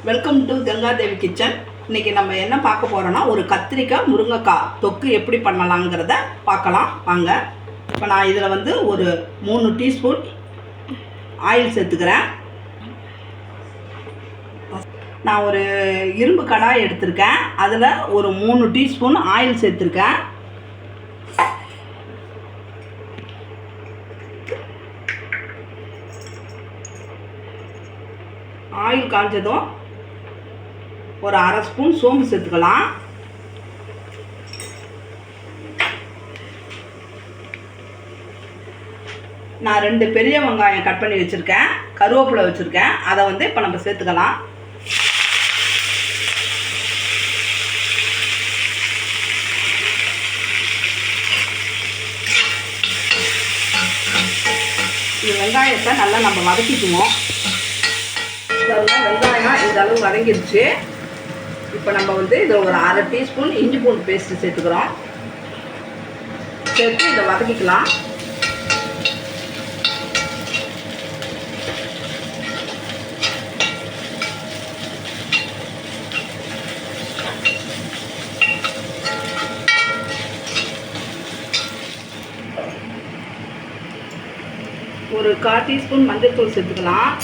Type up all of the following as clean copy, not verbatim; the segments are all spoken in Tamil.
Welcome to Ganga Devi kitchen. இன்றைக்கி நம்ம என்ன பார்க்க போகிறோன்னா, ஒரு கத்திரிக்காய் முருங்கைக்காய் தொக்கு எப்படி பண்ணலாங்கிறத பார்க்கலாம் வாங்க. இப்போ நான் இதில் வந்து ஒரு 3 டீஸ்பூன் ஆயில் சேர்த்துக்கிறேன். நான் ஒரு இரும்பு கடாய் எடுத்திருக்கேன். அதில் ஒரு 3 டீஸ்பூன் ஆயில் சேர்த்துருக்கேன். ஆயில் காய்ச்சதும் ஒரு அரை ஸ்பூன் சோம்பு சேர்த்துக்கலாம். நான் 2 பெரிய வெங்காயம் கட் பண்ணி வச்சுருக்கேன், கருவேப்பிலை வச்சுருக்கேன். அதை வந்து இப்போ நம்ம சேர்த்துக்கலாம். இந்த வெங்காயத்தை நல்லா நம்ம வதக்கிக்குவோம். வெங்காயம் இந்த அளவு வதங்கிடுச்சு. இப்போ நம்ம வந்து இதில் ஒரு அரை டீஸ்பூன் இஞ்சி பூண்டு பேஸ்ட்டு சேர்த்துக்கிறோம். சேர்த்து இதை வதக்கிக்கலாம். ஒரு 1/4 டீஸ்பூன் மஞ்சள் தூள் சேர்த்துக்கலாம்.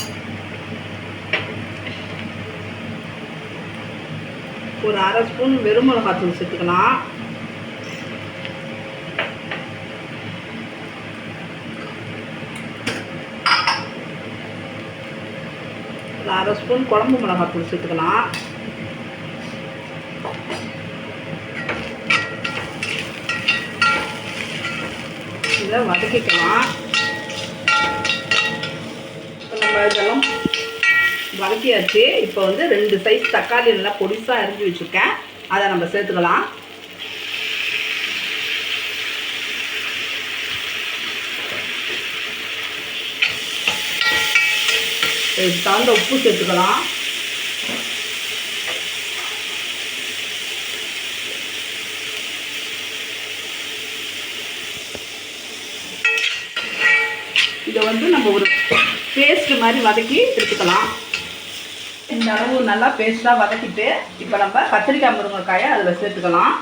ஒரு அரை ஸ்பூன் வெறும் மிளகாத்தூள் சேர்த்துக்கலாம். ஒரு அரை ஸ்பூன் குழம்பு மிளகாத்தூள் சேர்த்துக்கலாம். இதை வதக்கிக்கலாம். இப்போ நம்ம இதெல்லாம் வதக்கியாச்சு. இப்போ வந்து 2 சைஸ் தக்காளி நல்லா பொடிசாக அரிஞ்சு வச்சுருக்கேன். அதை நம்ம சேர்த்துக்கலாம். இதுக்கு தகுந்த உப்பு சேர்த்துக்கலாம். இதை வந்து நம்ம ஒரு பேஸ்ட் மாதிரி வதக்கி எடுத்துக்கலாம். இந்த அளவு நல்லா பேஸ்ட்டாக வதக்கிட்டு இப்போ நம்ம கத்திரிக்காய் முருங்கைக்காயை அதில் சேர்த்துக்கலாம்.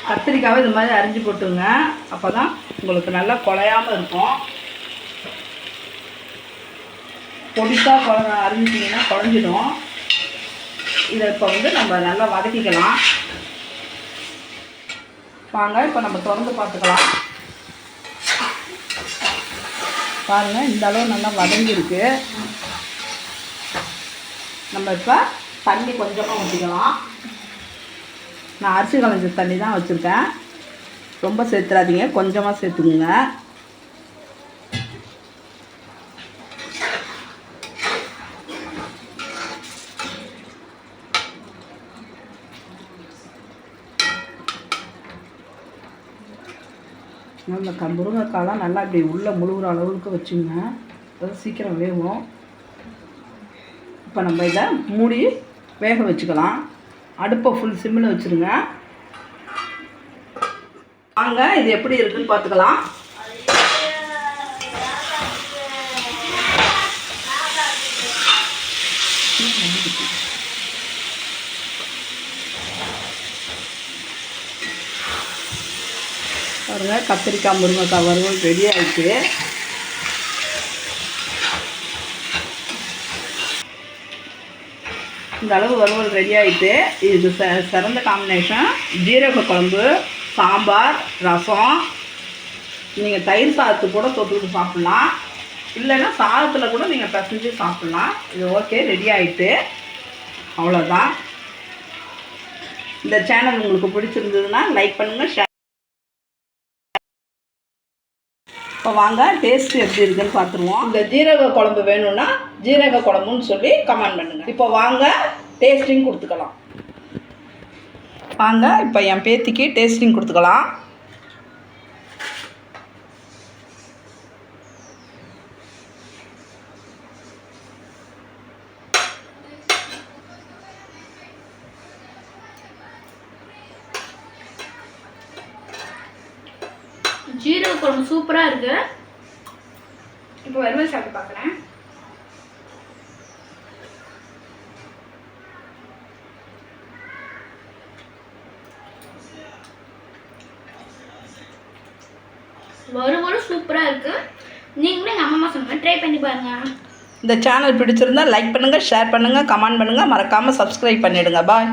கத்திரிக்காவை இது மாதிரி அரிஞ்சு போட்டுங்க. அப்போ தான் உங்களுக்கு நல்லா குழையாமல் இருக்கும். பொடிசாக அரிஞ்சிட்டிங்கன்னா குழஞ்சிடும். இதை இப்போ வந்து நம்ம நல்லா வதக்கிக்கலாம். வாங்க இப்போ நம்ம திறந்து பார்த்துக்கலாம். பாருங்கள், இந்த அளவு நல்லா வதங்கியிருக்கு. நம்ம இப்போ தண்ணி கொஞ்சமாக ஊற்றிக்கலாம். நான் அரிசி களைஞ்ச தண்ணி தான் வச்சுருக்கேன். ரொம்ப சேர்த்துறாதீங்க, கொஞ்சமாக சேர்த்துக்குங்க. நம்ம முருங்கைக்காயெலாம் நல்லா இப்படி உள்ளே முழுகிற அளவுக்கு வச்சுங்க. அது சீக்கிரம் வேகும். இப்போ நம்ம இதை மூடி வேக வச்சுக்கலாம். அடுப்பை ஃபுல் சிம்மில் வச்சுருங்க. வாங்க இது எப்படி இருக்குன்னு பார்த்துக்கலாம். பாருங்கள், கத்திரிக்காய் முருங்கைக்காய் வறுவல் ரெடி ஆகிடுச்சு. இந்த அளவு வறுவல் ரெடி ஆகிட்டு இது சிறந்த காம்பினேஷன் ஜீரக குழம்பு, சாம்பார், ரசம். நீங்கள் தயிர் சாதத்து கூட தொட்டுக்கிட்டு சாப்பிட்லாம். இல்லைன்னா சாதத்தில் கூட நீங்கள் பிசைஞ்சு சாப்பிட்லாம். இது ஓகே, ரெடி ஆகிட்டு. அவ்வளோதான். இந்த சேனல் உங்களுக்கு பிடிச்சிருந்ததுன்னா லைக் பண்ணுங்கள், ஷேர். இப்போ வாங்க டேஸ்ட்டு எப்படி இருக்குன்னு பார்த்துருவோம். இந்த ஜீரக குழம்பு வேணும்னா ஜீரக குழம்புன்னு சொல்லி கமெண்ட் பண்ணுங்கள். இப்போ வாங்க டேஸ்டிங் கொடுத்துக்கலாம். வாங்க இப்போ என் பேத்திக்கு டேஸ்டிங் கொடுத்துக்கலாம். ஜீரக குழம்பு சூப்பராக இருக்குது. இப்போ வறுவல் சாப்பிட்டு பார்க்குறேன். வறுவலும் சூப்பராக இருக்குது. நீங்களும் எங்கள் அம்மா சொன்ன ட்ரை பண்ணி பாருங்கள். இந்த சேனல் பிடிச்சிருந்தா லைக் பண்ணுங்கள், ஷேர் பண்ணுங்கள், கமெண்ட் பண்ணுங்கள், மறக்காமல் சப்ஸ்கிரைப் பண்ணிவிடுங்க. பாய்.